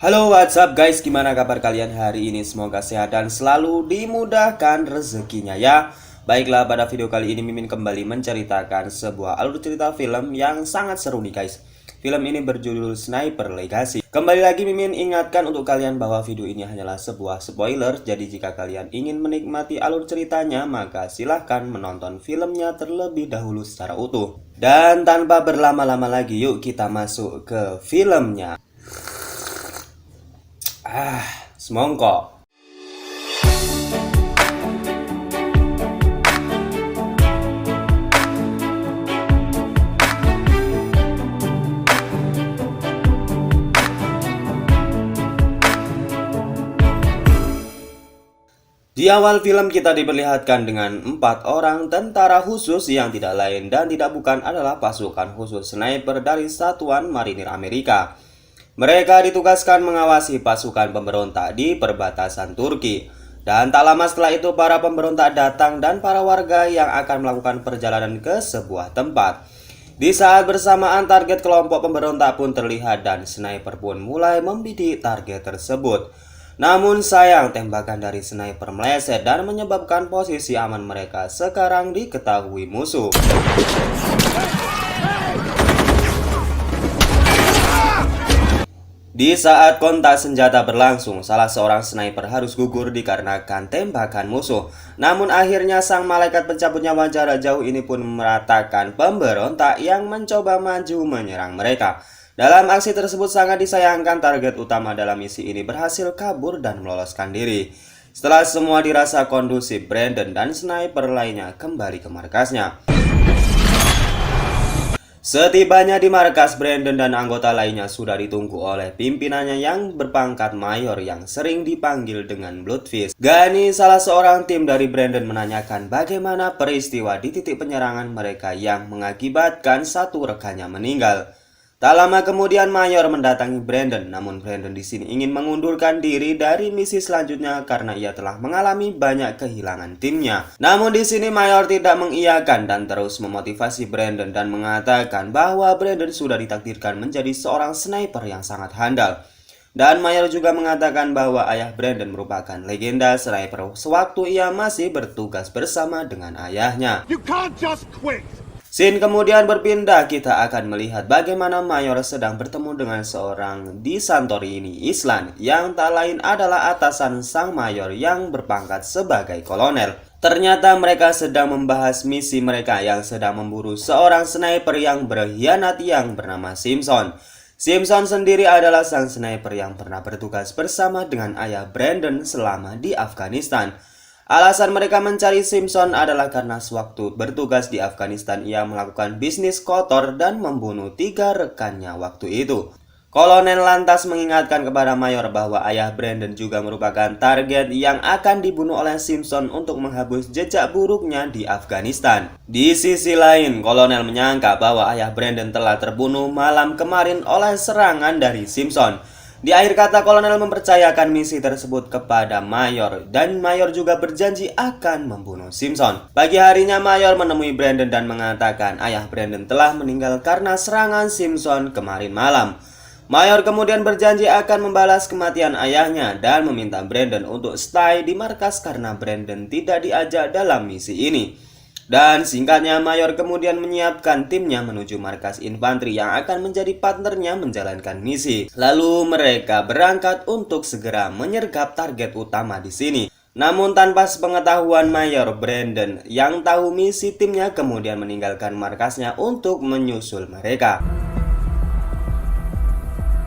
Halo, what's up guys? Gimana kabar kalian hari ini? Semoga sehat dan selalu dimudahkan rezekinya ya. Baiklah, pada video kali ini Mimin kembali menceritakan sebuah alur cerita film yang sangat seru nih guys. Film ini berjudul Sniper Legacy. Kembali lagi Mimin ingatkan untuk kalian bahwa video ini hanyalah sebuah spoiler. Jadi jika kalian ingin menikmati alur ceritanya, maka silahkan menonton filmnya terlebih dahulu secara utuh. Dan tanpa berlama-lama lagi, yuk kita masuk ke filmnya. Semongko. Di awal film kita diperlihatkan dengan 4 orang tentara khusus yang tidak lain dan tidak bukan adalah pasukan khusus sniper dari Satuan Marinir Amerika. Mereka ditugaskan mengawasi pasukan pemberontak di perbatasan Turki. Dan tak lama setelah itu para pemberontak datang dan para warga yang akan melakukan perjalanan ke sebuah tempat. Di saat bersamaan target kelompok pemberontak pun terlihat dan sniper pun mulai membidik target tersebut. Namun sayang tembakan dari sniper meleset dan menyebabkan posisi aman mereka sekarang diketahui musuh. Di saat kontak senjata berlangsung, salah seorang sniper harus gugur dikarenakan tembakan musuh. Namun akhirnya sang malaikat pencabut nyawa jarak jauh ini pun meratakan pemberontak yang mencoba maju menyerang mereka. Dalam aksi tersebut sangat disayangkan target utama dalam misi ini berhasil kabur dan meloloskan diri. Setelah semua dirasa kondusif, Brandon dan sniper lainnya kembali ke markasnya. Setibanya di markas, Brandon dan anggota lainnya sudah ditunggu oleh pimpinannya yang berpangkat mayor yang sering dipanggil dengan Bloodfist. Gani, salah seorang tim dari Brandon, menanyakan bagaimana peristiwa di titik penyerangan mereka yang mengakibatkan satu rekannya meninggal. Tak lama kemudian Mayor mendatangi Brandon, namun Brandon di sini ingin mengundurkan diri dari misi selanjutnya karena ia telah mengalami banyak kehilangan timnya. Namun di sini Mayor tidak mengiyakan dan terus memotivasi Brandon dan mengatakan bahwa Brandon sudah ditakdirkan menjadi seorang sniper yang sangat handal. Dan Mayor juga mengatakan bahwa ayah Brandon merupakan legenda sniper sewaktu ia masih bertugas bersama dengan ayahnya. You can't just quit. Scene kemudian berpindah, kita akan melihat bagaimana Mayor sedang bertemu dengan seorang di Santorini, Island, yang tak lain adalah atasan sang Mayor yang berpangkat sebagai kolonel. Ternyata mereka sedang membahas misi mereka yang sedang memburu seorang sniper yang berkhianat yang bernama Simpson. Simpson sendiri adalah sang sniper yang pernah bertugas bersama dengan ayah Brandon selama di Afghanistan. Alasan mereka mencari Simpson adalah karena sewaktu bertugas di Afghanistan ia melakukan bisnis kotor dan membunuh 3 rekannya waktu itu. Kolonel lantas mengingatkan kepada Mayor bahwa ayah Brandon juga merupakan target yang akan dibunuh oleh Simpson untuk menghapus jejak buruknya di Afghanistan. Di sisi lain, Kolonel menyangka bahwa ayah Brandon telah terbunuh malam kemarin oleh serangan dari Simpson. Di akhir kata, Kolonel mempercayakan misi tersebut kepada Mayor dan Mayor juga berjanji akan membunuh Simpson. Pagi harinya Mayor menemui Brandon dan mengatakan ayah Brandon telah meninggal karena serangan Simpson kemarin malam. Mayor kemudian berjanji akan membalas kematian ayahnya dan meminta Brandon untuk stay di markas karena Brandon tidak diajak dalam misi ini. Dan singkatnya Mayor kemudian menyiapkan timnya menuju markas infanteri yang akan menjadi partnernya menjalankan misi. Lalu mereka berangkat untuk segera menyergap target utama di sini. Namun tanpa sepengetahuan Mayor, Brandon yang tahu misi timnya kemudian meninggalkan markasnya untuk menyusul mereka.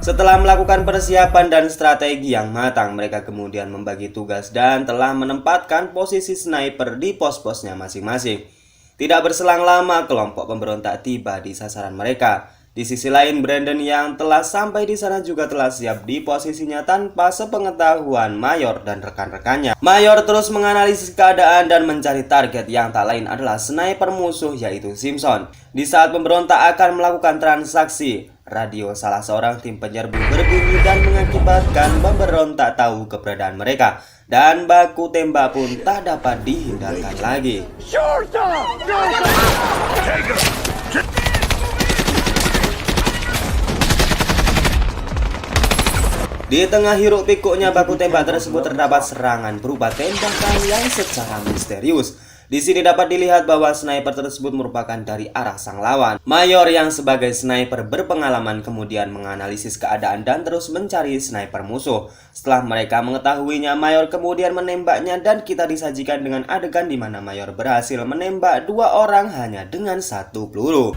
Setelah melakukan persiapan dan strategi yang matang, mereka kemudian membagi tugas dan telah menempatkan posisi sniper di pos-posnya masing-masing. Tidak berselang lama, kelompok pemberontak tiba di sasaran mereka. Di sisi lain, Brandon yang telah sampai di sana juga telah siap di posisinya tanpa sepengetahuan Mayor dan rekan-rekannya. Mayor terus menganalisis keadaan dan mencari target yang tak lain adalah sniper musuh yaitu Simpson. Di saat pemberontak akan melakukan transaksi, radio salah seorang tim penyerbu berbunyi dan mengakibatkan pemberontak tahu keberadaan mereka. Dan baku tembak pun tak dapat dihindarkan lagi. Di tengah hiruk pikuknya baku tembak tersebut terdapat serangan berupa tembakan yang secara misterius. Di sini dapat dilihat bahwa sniper tersebut merupakan dari arah sang lawan. Mayor yang sebagai sniper berpengalaman kemudian menganalisis keadaan dan terus mencari sniper musuh. Setelah mereka mengetahuinya, Mayor kemudian menembaknya dan kita disajikan dengan adegan di mana Mayor berhasil menembak 2 orang hanya dengan 1 peluru.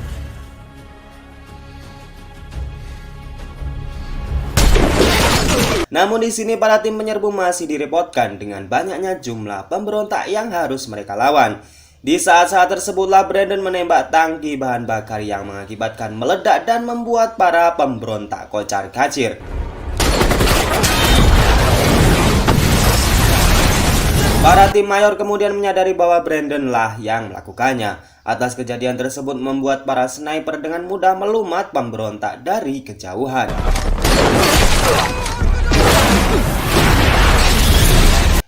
Namun di sini para tim penyerbu masih direpotkan dengan banyaknya jumlah pemberontak yang harus mereka lawan. Di saat-saat tersebutlah Brandon menembak tangki bahan bakar yang mengakibatkan meledak dan membuat para pemberontak kocar-kacir. Para tim Mayor kemudian menyadari bahwa Brandon lah yang melakukannya. Atas kejadian tersebut membuat para sniper dengan mudah melumat pemberontak dari kejauhan.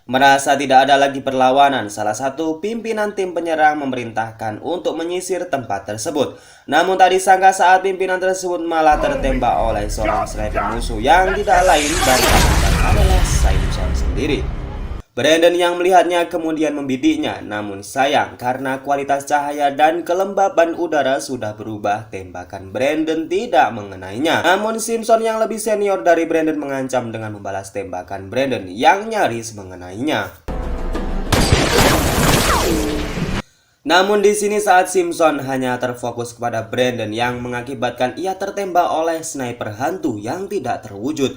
Merasa tidak ada lagi perlawanan, salah satu pimpinan tim penyerang memerintahkan untuk menyisir tempat tersebut. Namun tak disangka saat pimpinan tersebut malah tertembak oleh seorang sniper musuh yang tidak lain dan adalah Simpson sendiri. Brandon yang melihatnya kemudian membidiknya, namun sayang karena kualitas cahaya dan kelembaban udara sudah berubah, tembakan Brandon tidak mengenainya. Namun Simpson yang lebih senior dari Brandon mengancam dengan membalas tembakan Brandon yang nyaris mengenainya. Namun di sini saat Simpson hanya terfokus kepada Brandon yang mengakibatkan ia tertembak oleh sniper hantu yang tidak terwujud.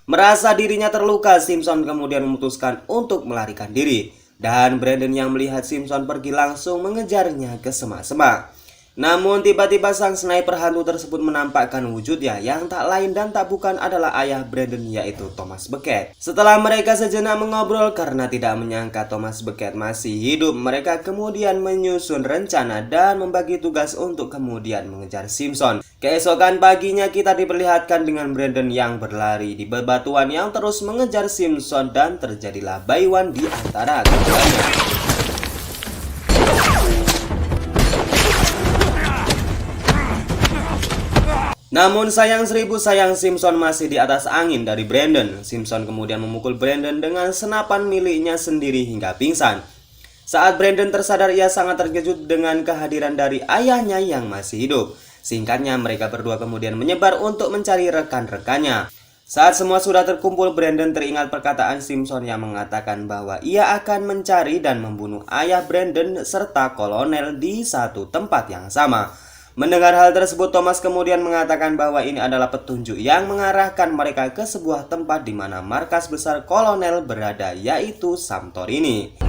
Merasa dirinya terluka, Simpson kemudian memutuskan untuk melarikan diri. Dan Brandon yang melihat Simpson pergi langsung mengejarnya ke semak-semak. Namun tiba-tiba sang sniper hantu tersebut menampakkan wujudnya yang tak lain dan tak bukan adalah ayah Brandon, yaitu Thomas Becket. Setelah mereka sejenak mengobrol karena tidak menyangka Thomas Becket masih hidup, mereka kemudian menyusun rencana dan membagi tugas untuk kemudian mengejar Simpson. Keesokan paginya kita diperlihatkan dengan Brandon yang berlari di bebatuan yang terus mengejar Simpson dan terjadilah baywan di antara keduanya. Namun sayang seribu sayang Simpson masih di atas angin dari Brandon. Simpson kemudian memukul Brandon dengan senapan miliknya sendiri hingga pingsan. Saat Brandon tersadar, ia sangat terkejut dengan kehadiran dari ayahnya yang masih hidup. Singkatnya mereka berdua kemudian menyebar untuk mencari rekan-rekannya. Saat semua sudah terkumpul, Brandon teringat perkataan Simpson yang mengatakan bahwa ia akan mencari dan membunuh ayah Brandon serta kolonel di satu tempat yang sama. Mendengar hal tersebut, Thomas kemudian mengatakan bahwa ini adalah petunjuk yang mengarahkan mereka ke sebuah tempat di mana markas besar kolonel berada, yaitu Santorini.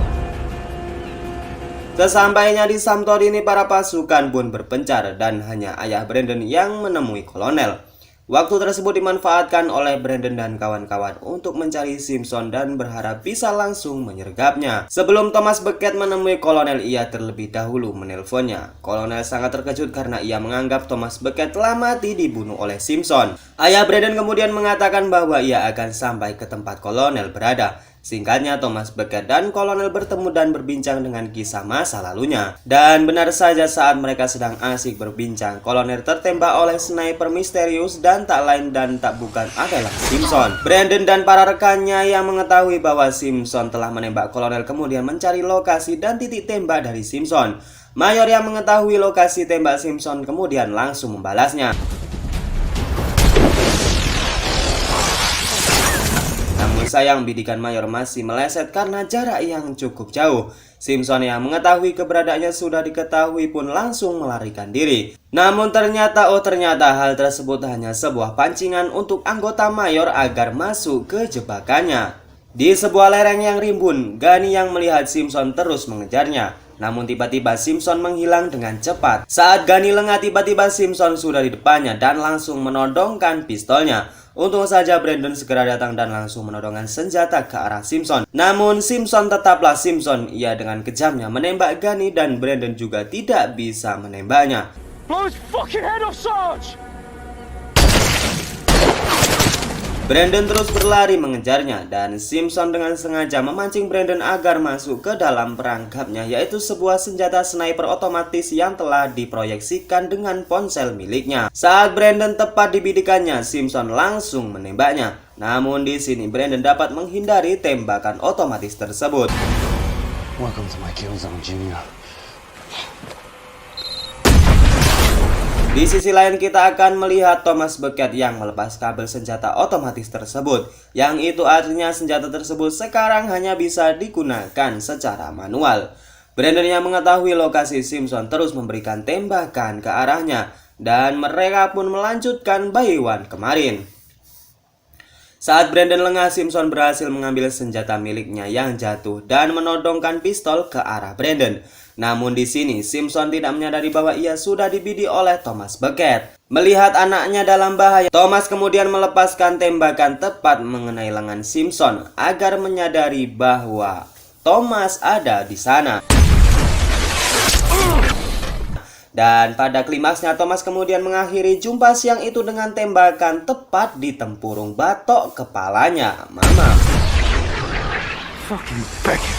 Sesampainya di Santorini, para pasukan pun berpencar dan hanya ayah Brandon yang menemui kolonel. Waktu tersebut dimanfaatkan oleh Brandon dan kawan-kawan untuk mencari Simpson dan berharap bisa langsung menyergapnya. Sebelum Thomas Becket menemui kolonel, ia terlebih dahulu menelponnya. Kolonel sangat terkejut karena ia menganggap Thomas Becket telah mati dibunuh oleh Simpson. Ayah Brandon kemudian mengatakan bahwa ia akan sampai ke tempat kolonel berada. Singkatnya, Thomas Becket dan kolonel bertemu dan berbincang dengan kisah masa lalunya. Dan benar saja saat mereka sedang asik berbincang, kolonel tertembak oleh sniper misterius dan tak lain dan tak bukan adalah Simpson. Brandon dan para rekannya yang mengetahui bahwa Simpson telah menembak kolonel kemudian mencari lokasi dan titik tembak dari Simpson. Mayor yang mengetahui lokasi tembak Simpson kemudian langsung membalasnya. Sayang bidikan Mayor masih meleset karena jarak yang cukup jauh. Simpson yang mengetahui keberadaannya sudah diketahui pun langsung melarikan diri. Namun ternyata hal tersebut hanya sebuah pancingan untuk anggota Mayor agar masuk ke jebakannya. Di sebuah lereng yang rimbun, Gunny yang melihat Simpson terus mengejarnya. Namun tiba-tiba Simpson menghilang dengan cepat. Saat Gunny lengah, tiba-tiba Simpson sudah di depannya dan langsung menodongkan pistolnya. Untung saja Brandon segera datang dan langsung menodongkan senjata ke arah Simpson. Namun Simpson tetaplah Simpson. Ia dengan kejamnya menembak Gunny dan Brandon juga tidak bisa menembaknya. Blow his fucking head off, Sarge! Brandon terus berlari mengejarnya dan Simpson dengan sengaja memancing Brandon agar masuk ke dalam perangkapnya, yaitu sebuah senjata sniper otomatis yang telah diproyeksikan dengan ponsel miliknya. Saat Brandon tepat di bidikannya, Simpson langsung menembaknya. Namun di sini Brandon dapat menghindari tembakan otomatis tersebut. Welcome to my kill zone, Junior. Di sisi lain kita akan melihat Thomas Beckett yang melepas kabel senjata otomatis tersebut. Yang itu artinya senjata tersebut sekarang hanya bisa digunakan secara manual. Brandon yang mengetahui lokasi Simpson terus memberikan tembakan ke arahnya. Dan mereka pun melanjutkan bayuan kemarin. Saat Brandon lengah, Simpson berhasil mengambil senjata miliknya yang jatuh dan menodongkan pistol ke arah Brandon. Namun di sini Simpson tidak menyadari bahwa ia sudah dibidik oleh Thomas Beckett. Melihat anaknya dalam bahaya, Thomas kemudian melepaskan tembakan tepat mengenai lengan Simpson agar menyadari bahwa Thomas ada di sana. Dan pada klimaksnya Thomas kemudian mengakhiri jumpa siang itu dengan tembakan tepat di tempurung batok kepalanya. Mama. Fucking Beckett.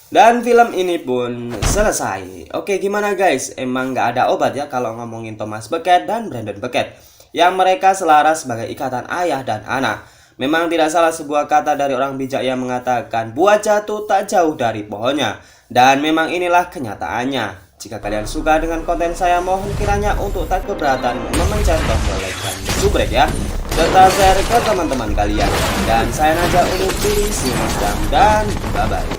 Dan film ini pun selesai. Oke, gimana guys? Emang nggak ada obat ya kalau ngomongin Thomas Beckett dan Brandon Beckett, yang mereka selaras sebagai ikatan ayah dan anak. Memang tidak salah sebuah kata dari orang bijak yang mengatakan buah jatuh tak jauh dari pohonnya. Dan memang inilah kenyataannya. Jika kalian suka dengan konten saya, mohon kiranya untuk tak keberatan memencet tombol like dan subrek ya, serta share ke teman-teman kalian. Dan saya Najwa undur diri, see you next time, dan bye-bye.